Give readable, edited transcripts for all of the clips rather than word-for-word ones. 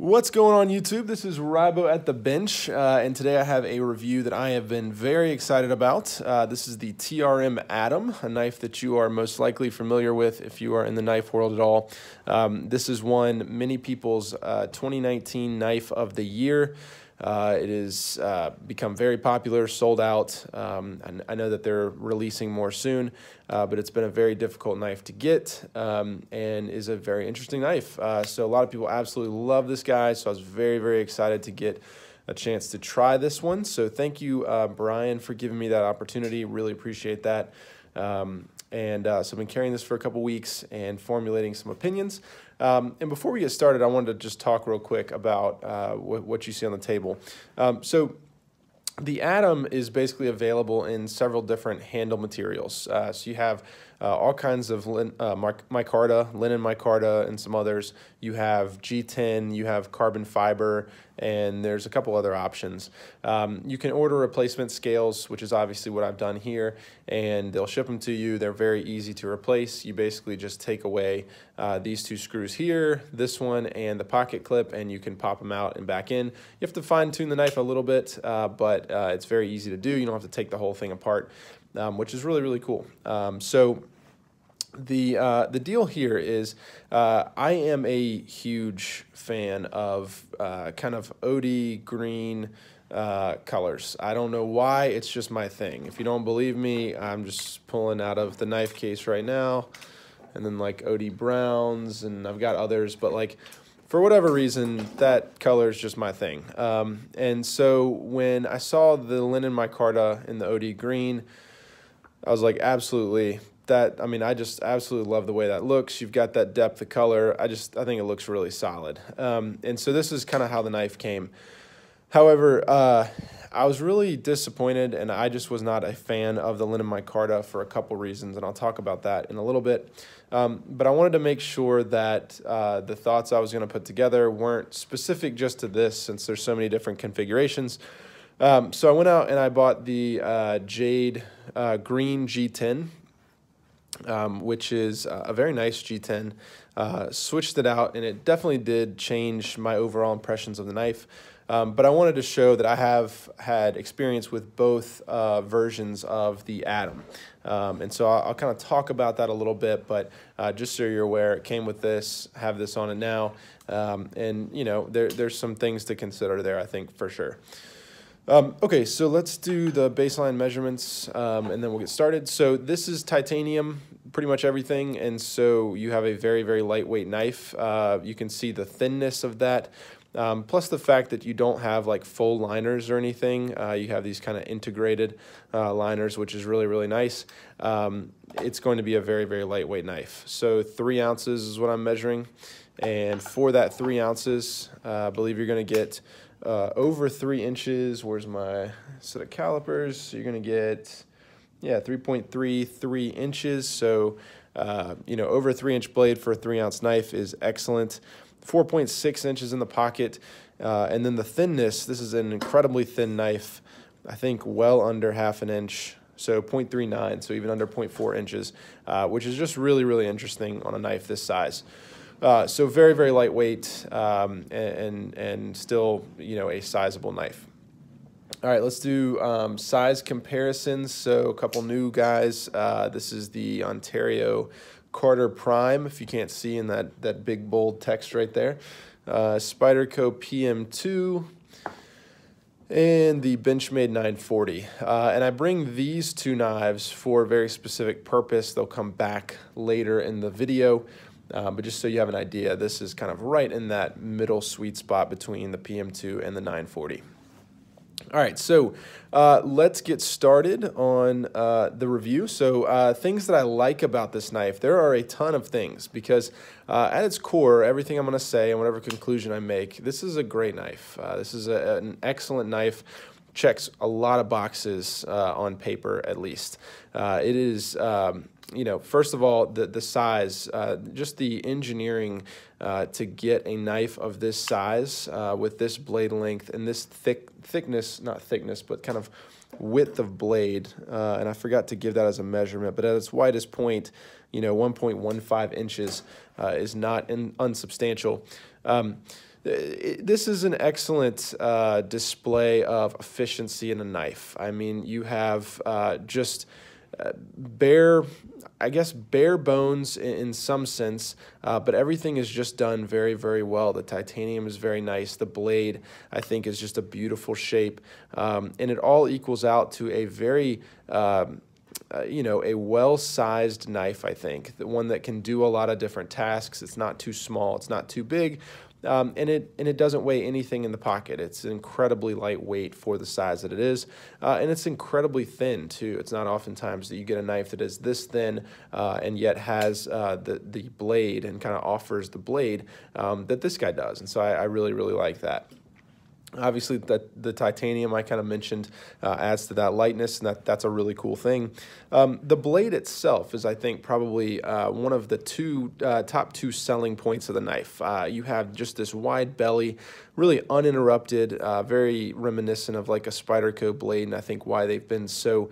What's going on YouTube? This is Rybo at the bench, and today I have a review that I have been very excited about. This is the TRM Atom, a knife that you are most likely familiar with if you are in the knife world at all. This is one many people's 2019 knife of the year. It has become very popular, sold out. I know that they're releasing more soon, but it's been a very difficult knife to get and is a very interesting knife. So a lot of people absolutely love this guy, so I was very, very excited to get a chance to try this one. So thank you, Brian, for giving me that opportunity. Really appreciate that. So I've been carrying this for a couple weeks and formulating some opinions. And before we get started, I wanted to just talk real quick about what you see on the table. So the Atom is basically available in several different handle materials. So you have all kinds of micarta, linen micarta, and some others. You have G10, you have carbon fiber, and there's a couple other options. You can order replacement scales, which is obviously what I've done here, and they'll ship them to you. They're very easy to replace. You basically just take away these two screws here, this one, and the pocket clip, and you can pop them out and back in. You have to fine-tune the knife a little bit, but it's very easy to do. You don't have to take the whole thing apart, which is really, really cool. So the deal here is I am a huge fan of kind of OD green colors. I don't know why, it's just my thing. If you don't believe me, I'm just pulling out of the knife case right now, and then like OD browns, and I've got others, but like for whatever reason, that color is just my thing. And so when I saw the linen micarta in the OD green, I was like, absolutely. I just absolutely love the way that looks. You've got that depth of color. I think it looks really solid. And so this is kind of how the knife came. However, I was really disappointed, and I just was not a fan of the linen micarta for a couple reasons, and I'll talk about that in a little bit. But I wanted to make sure that the thoughts I was going to put together weren't specific just to this, since there's so many different configurations. So I went out and I bought the Jade Green G10. Which is a very nice G10. Switched it out, and it definitely did change my overall impressions of the knife. But I wanted to show that I have had experience with both versions of the Atom. And so I'll kind of talk about that a little bit, but just so you're aware, it came with this, have this on it now. And, you know, there's some things to consider there, I think, for sure. Okay, so let's do the baseline measurements, and then we'll get started. So this is titanium, pretty much everything, and so you have a very, very lightweight knife. You can see the thinness of that, plus the fact that you don't have like full liners or anything. You have these kind of integrated liners, which is really, really nice. It's going to be a very, very lightweight knife. So 3 ounces is what I'm measuring, and for that 3 ounces, I believe you're going to get over 3 inches. Where's my set of calipers? So you're going to get, yeah, 3.33 inches. So, you know, over a 3-inch blade for a 3-ounce knife is excellent. 4.6 inches in the pocket. And then the thinness, this is an incredibly thin knife. I think well under half an inch. So 0.39, so even under 0.4 inches, which is just really, really interesting on a knife this size. So very, very lightweight, and still, you know, a sizable knife. All right, let's do size comparisons. So a couple new guys. This is the Ontario Carter Prime, if you can't see in that big bold text right there. Spyderco PM2 and the Benchmade 940. And I bring these two knives for a very specific purpose. They'll come back later in the video. But just so you have an idea, this is kind of right in that middle sweet spot between the PM2 and the 940. All right, so let's get started on the review. So things that I like about this knife, there are a ton of things, because at its core, everything I'm going to say and whatever conclusion I make, this is a great knife. This is an excellent knife. Checks a lot of boxes on paper, at least. It is, you know, first of all, the size, just the engineering to get a knife of this size with this blade length and this thickness, not thickness, but kind of width of blade. And I forgot to give that as a measurement, but at its widest point, you know, 1.15 inches is not unsubstantial. This is an excellent display of efficiency in a knife. I mean, you have just bare, I guess, bare bones in some sense, but everything is just done very, very well. The titanium is very nice. The blade, I think, is just a beautiful shape, and it all equals out to a very a well-sized knife, I think, the one that can do a lot of different tasks. It's not too small, it's not too big, and it doesn't weigh anything in the pocket. It's incredibly lightweight for the size that it is, and it's incredibly thin too. It's not oftentimes that you get a knife that is this thin and yet has the blade and kind of offers the blade that this guy does, and so I really, really like that. Obviously, the titanium I kind of mentioned adds to that lightness, and that's a really cool thing. The blade itself is, I think, probably one of the top two selling points of the knife. You have just this wide belly, really uninterrupted, very reminiscent of like a Spyderco blade, and I think why they've been so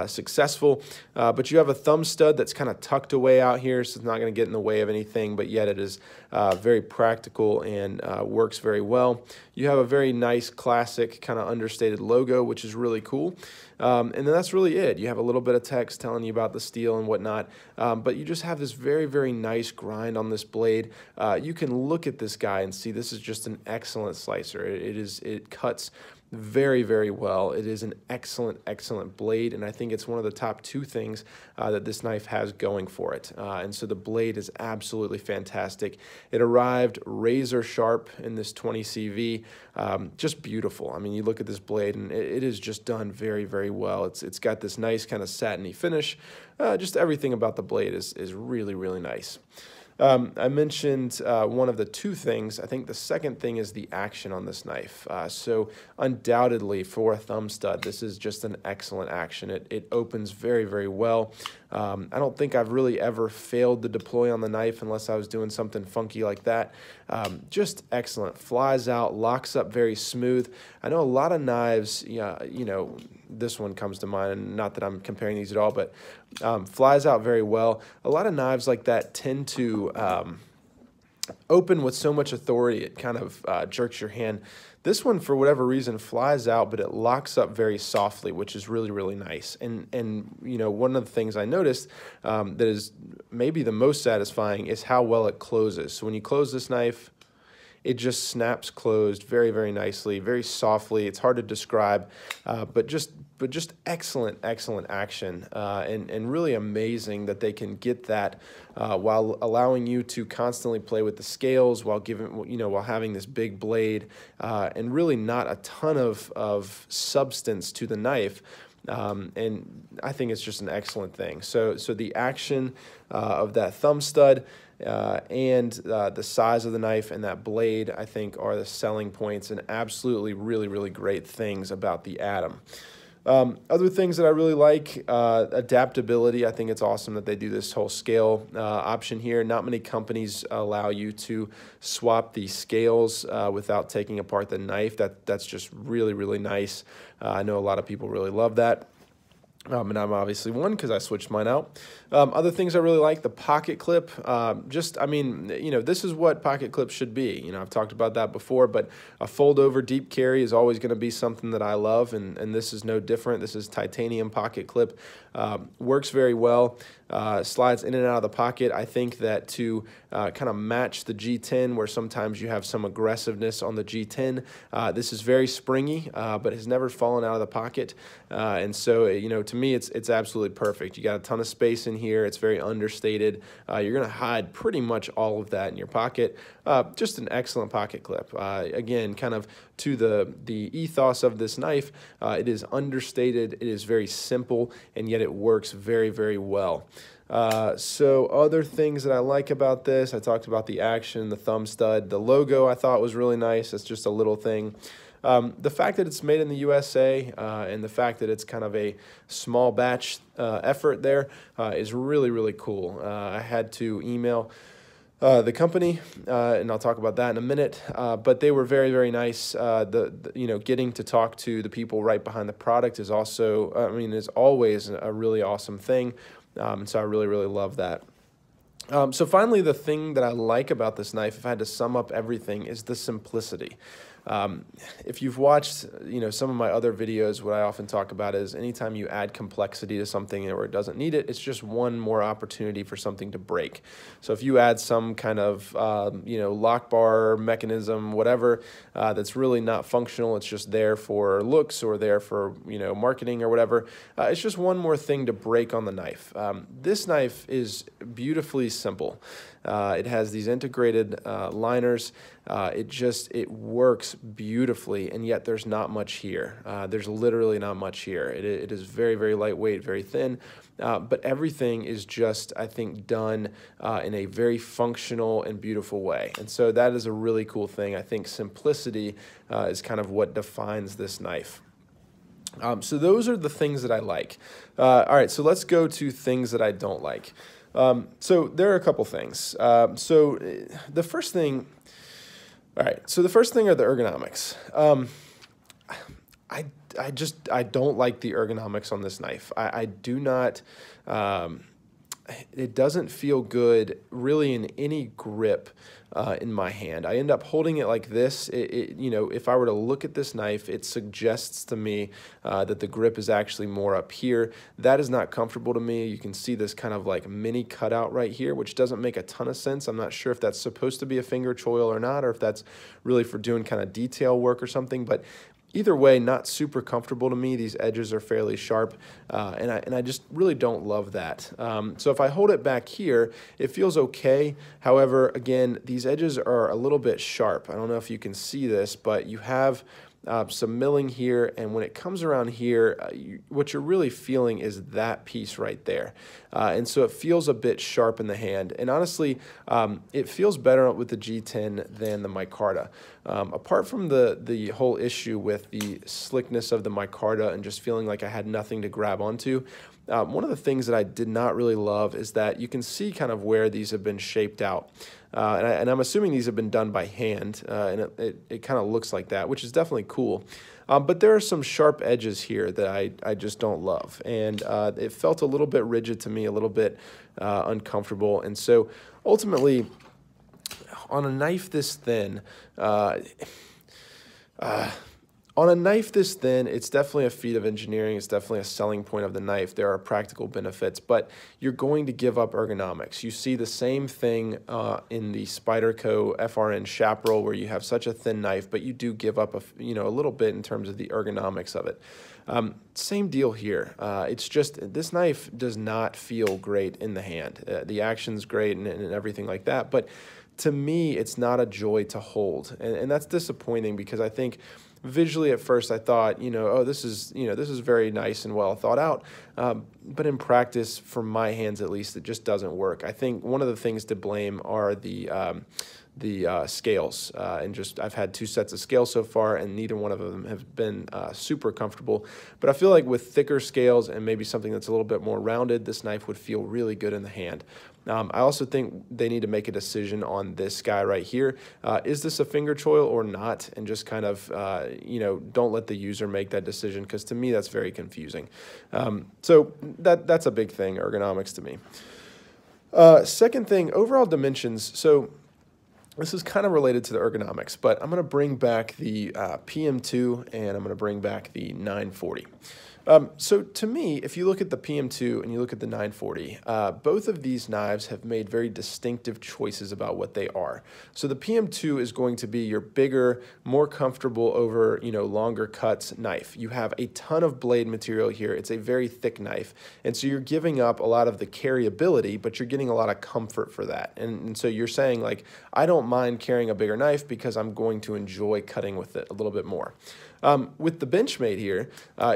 successful. But you have a thumb stud that's kind of tucked away out here, so it's not going to get in the way of anything, but yet it is very practical and works very well. You have a very nice classic kind of understated logo, which is really cool. And then that's really it. You have a little bit of text telling you about the steel and whatnot, but you just have this very, very nice grind on this blade. You can look at this guy and see this is just an excellent slicer. It cuts very, very well. It is an excellent, excellent blade, and I think it's one of the top two things that this knife has going for it. And so the blade is absolutely fantastic. It arrived razor sharp in this 20 CV, just beautiful. I mean, you look at this blade, and it is just done very, very well. It's got this nice kind of satiny finish. Just everything about the blade is really, really nice. I mentioned one of the two things. I think the second thing is the action on this knife. So undoubtedly for a thumb stud, this is just an excellent action. It opens very, very well. I don't think I've really ever failed to deploy on the knife unless I was doing something funky like that. Just excellent. Flies out, locks up very smooth. I know a lot of knives, this one comes to mind, and not that I'm comparing these at all, but flies out very well. A lot of knives like that tend to open with so much authority, it kind of jerks your hand. This one, for whatever reason, flies out, but it locks up very softly, which is really, really nice. And one of the things I noticed that is maybe the most satisfying is how well it closes. So when you close this knife, it just snaps closed very, very nicely, very softly. It's hard to describe, but just excellent, excellent action, and really amazing that they can get that while allowing you to constantly play with the scales, while while having this big blade, and really not a ton of substance to the knife. And I think it's just an excellent thing. So the action of that thumb stud and the size of the knife and that blade, I think, are the selling points and absolutely really, really great things about the Atom. Other things that I really like, adaptability. I think it's awesome that they do this whole scale option here. Not many companies allow you to swap the scales without taking apart the knife. That's just really, really nice. I know a lot of people really love that. And I'm obviously one because I switched mine out. Other things I really like, the pocket clip. This is what pocket clips should be. I've talked about that before, but a fold-over deep carry is always going to be something that I love, and this is no different. This is titanium pocket clip. Works very well. Slides in and out of the pocket. I think that to kind of match the G10, where sometimes you have some aggressiveness on the G10, this is very springy, but has never fallen out of the pocket. And so, to me, it's absolutely perfect. You got a ton of space in here. It's very understated. You're going to hide pretty much all of that in your pocket. Just an excellent pocket clip. Again, kind of to the ethos of this knife, it is understated. It is very simple, and yet it works very, very well. So other things that I like about this, I talked about the action, the thumb stud, the logo I thought was really nice. It's just a little thing. The fact that it's made in the USA and the fact that it's kind of a small batch effort there is really, really cool. I had to email the company, and I'll talk about that in a minute, but they were very, very nice. Getting to talk to the people right behind the product is also, is always a really awesome thing, and so I really, really love that. So finally, the thing that I like about this knife, if I had to sum up everything, is the simplicity. Um, if you've watched, some of my other videos, what I often talk about is anytime you add complexity to something or it doesn't need it, it's just one more opportunity for something to break. So if you add some kind of, lock bar mechanism, whatever, that's really not functional, it's just there for looks or there for, marketing or whatever, it's just one more thing to break on the knife. This knife is beautifully simple. It has these integrated liners. It works beautifully, and yet there's not much here. There's literally not much here. It is very, very lightweight, very thin, but everything is just, I think, done in a very functional and beautiful way. And so that is a really cool thing. I think simplicity is kind of what defines this knife. So those are the things that I like. All right, so let's go to things that I don't like. So there are a couple things. So the first thing are the ergonomics. I don't like the ergonomics on this knife. I do not, it doesn't feel good really in any grip in my hand. I end up holding it like this. If I were to look at this knife, it suggests to me that the grip is actually more up here. That is not comfortable to me. You can see this kind of like mini cutout right here, which doesn't make a ton of sense. I'm not sure if that's supposed to be a finger choil or not, or if that's really for doing kind of detail work or something, but either way, not super comfortable to me. These edges are fairly sharp, and I just really don't love that. So if I hold it back here, it feels okay. However, again, these edges are a little bit sharp. I don't know if you can see this, but you have some milling here, and when it comes around here, what you're really feeling is that piece right there. And so it feels a bit sharp in the hand. And honestly, it feels better with the G10 than the micarta. Apart from the whole issue with the slickness of the micarta and just feeling like I had nothing to grab onto, one of the things that I did not really love is that you can see kind of where these have been shaped out. And I'm assuming these have been done by hand, and it kind of looks like that, which is definitely cool. But there are some sharp edges here that I just don't love. And it felt a little bit rigid to me, a little bit uncomfortable. And so ultimately, on a knife this thin, it's definitely a feat of engineering. It's definitely a selling point of the knife. There are practical benefits, but you're going to give up ergonomics. You see the same thing in the Spyderco FRN Chaparral, where you have such a thin knife, but you do give up a little bit in terms of the ergonomics of it. Same deal here. It's just this knife does not feel great in the hand. The action's great and everything like that, but to me, it's not a joy to hold, and that's disappointing because I think visually at first I thought, oh, this is very nice and well thought out, but in practice, for my hands at least, it just doesn't work. I think one of the things to blame are the scales, and just I've had 2 sets of scales so far, and neither one of them have been super comfortable. But I feel like with thicker scales and maybe something that's a little bit more rounded, this knife would feel really good in the hand. I also think they need to make a decision on this guy right here. Is this a finger choil or not? And just kind of, don't let the user make that decision, because to me that's very confusing. So that's a big thing, ergonomics to me. Second thing, overall dimensions. So this is kind of related to the ergonomics, but I'm going to bring back the PM2 and I'm going to bring back the 940. So to me, if you look at the PM2 and you look at the 940, both of these knives have made very distinctive choices about what they are. So the PM2 is going to be your bigger, more comfortable over, longer cuts knife. You have a ton of blade material here. It's a very thick knife. And so you're giving up a lot of the carryability, but you're getting a lot of comfort for that. And so you're saying, like, I don't mind carrying a bigger knife because I'm going to enjoy cutting with it a little bit more. With the Benchmade here,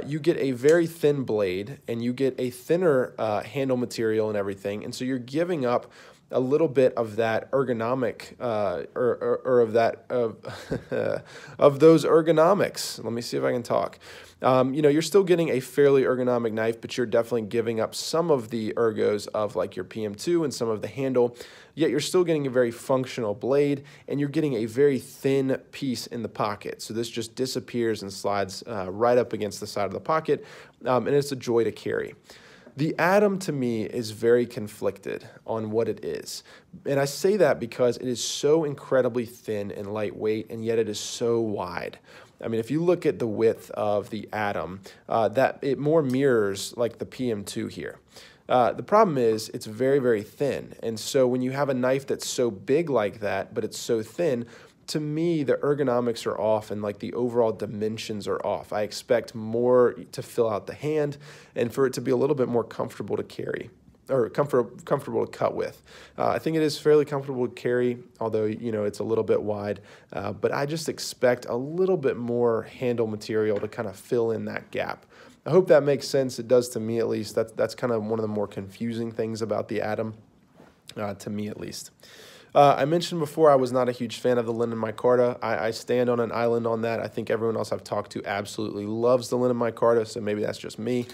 you get a very thin blade and you get a thinner handle material and everything, and so you're giving up a little bit of that ergonomic of those ergonomics. Let me see if I can talk. You're still getting a fairly ergonomic knife, but you're definitely giving up some of the ergos of like your PM2 and some of the handle, yet you're still getting a very functional blade, and you're getting a very thin piece in the pocket. So this just disappears and slides right up against the side of the pocket, and it's a joy to carry. The Atom to me is very conflicted on what it is. And I say that because it is so incredibly thin and lightweight, and yet it is so wide. I mean, if you look at the width of the Atom, that it more mirrors like the PM2 here. The problem is it's very, very thin. And so when you have a knife that's so big like that, but it's so thin, to me, the ergonomics are off and like the overall dimensions are off. I expect more to fill out the hand and for it to be a little bit more comfortable to carry or comfortable to cut with. I think it is fairly comfortable to carry, although, you know, it's a little bit wide, but I just expect a little bit more handle material to kind of fill in that gap. I hope that makes sense. It does to me at least. That's kind of one of the more confusing things about the Atom, to me at least. I mentioned before I was not a huge fan of the linen micarta. I stand on an island on that. I think everyone else I've talked to absolutely loves the linen micarta, so maybe that's just me.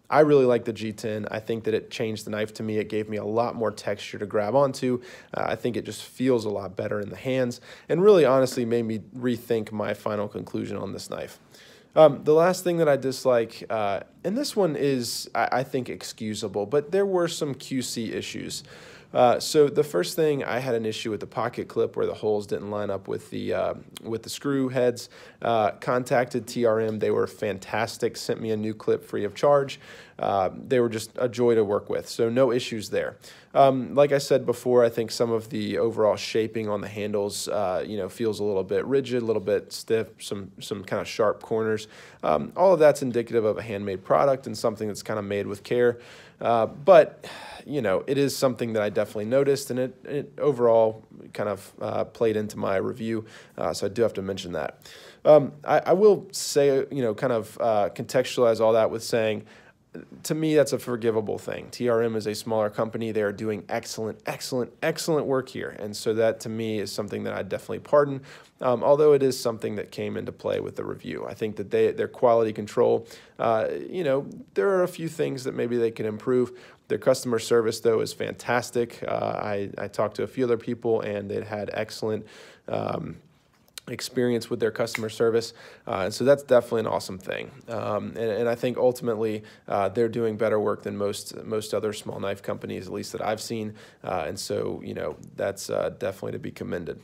I really like the G10. I think that it changed the knife to me. It gave me a lot more texture to grab onto. I think it just feels a lot better in the hands and really honestly made me rethink my final conclusion on this knife. The last thing that I dislike, and this one is, I think, excusable, but there were some QC issues. So the first thing, I had an issue with the pocket clip where the holes didn't line up with the screw heads. Contacted TRM, they were fantastic, sent me a new clip free of charge. They were just a joy to work with, so no issues there. Like I said before, I think some of the overall shaping on the handles, you know, feels a little bit rigid, a little bit stiff, some kind of sharp corners. All of that's indicative of a handmade product and something that's kind of made with care. But, you know, it is something that I definitely noticed, and it overall kind of played into my review, so I do have to mention that. I will say, you know, kind of contextualize all that with saying, to me, that's a forgivable thing. TRM is a smaller company. They are doing excellent work here. And so that, to me, is something that I definitely pardon, although it is something that came into play with the review. I think that their quality control, you know, there are a few things that maybe they can improve. Their customer service, though, is fantastic. I talked to a few other people, and it had excellent experience with their customer service, and so that's definitely an awesome thing. And I think ultimately they're doing better work than most other small knife companies, at least that I've seen, and so, you know, that's definitely to be commended.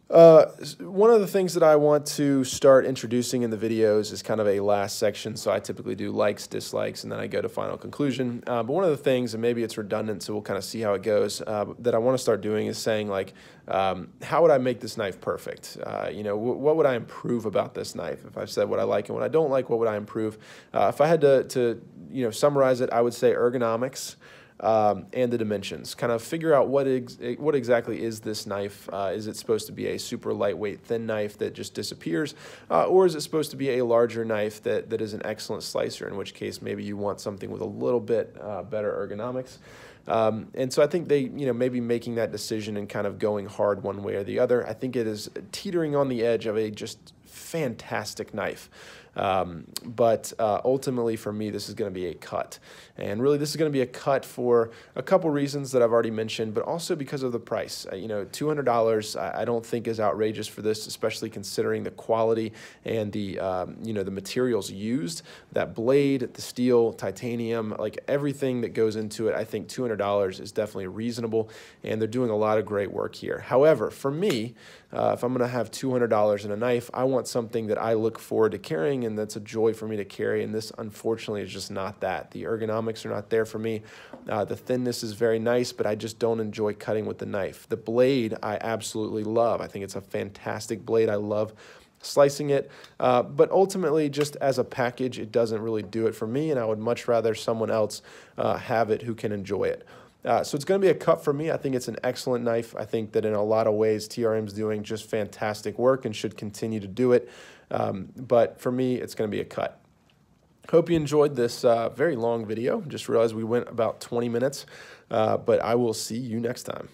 One of the things that I want to start introducing in the videos is kind of a last section. So I typically do likes, dislikes, and then I go to final conclusion. But one of the things, and maybe it's redundant, so we'll kind of see how it goes, that I want to start doing is saying, like, how would I make this knife perfect? You know, what would I improve about this knife? If I said what I like and what I don't like, what would I improve? If I had to you know, summarize it, I would say ergonomics. And the dimensions. Kind of figure out what exactly is this knife. Is it supposed to be a super lightweight, thin knife that just disappears? Or is it supposed to be a larger knife that is an excellent slicer, in which case maybe you want something with a little bit better ergonomics? And so I think they, you know, maybe making that decision and kind of going hard one way or the other. I think it is teetering on the edge of a just fantastic knife. But ultimately for me, this is going to be a cut. And really, this is going to be a cut for a couple reasons that I've already mentioned, but also because of the price. You know, $200 I don't think is outrageous for this, especially considering the quality and the, you know, the materials used. That blade, the steel, titanium, like everything that goes into it, I think $200 is definitely reasonable, and they're doing a lot of great work here. However, for me, if I'm going to have $200 in a knife, I want something that I look forward to carrying and that's a joy for me to carry, and this unfortunately is just not that. The ergonomics are not there for me. The thinness is very nice, but I just don't enjoy cutting with the knife. The blade I absolutely love. I think it's a fantastic blade. I love slicing it, but ultimately just as a package, it doesn't really do it for me, and I would much rather someone else have it who can enjoy it. So it's going to be a cut for me. I think it's an excellent knife. I think that in a lot of ways, TRM's doing just fantastic work and should continue to do it. But for me, it's going to be a cut. Hope you enjoyed this very long video. Just realized we went about 20 minutes, but I will see you next time.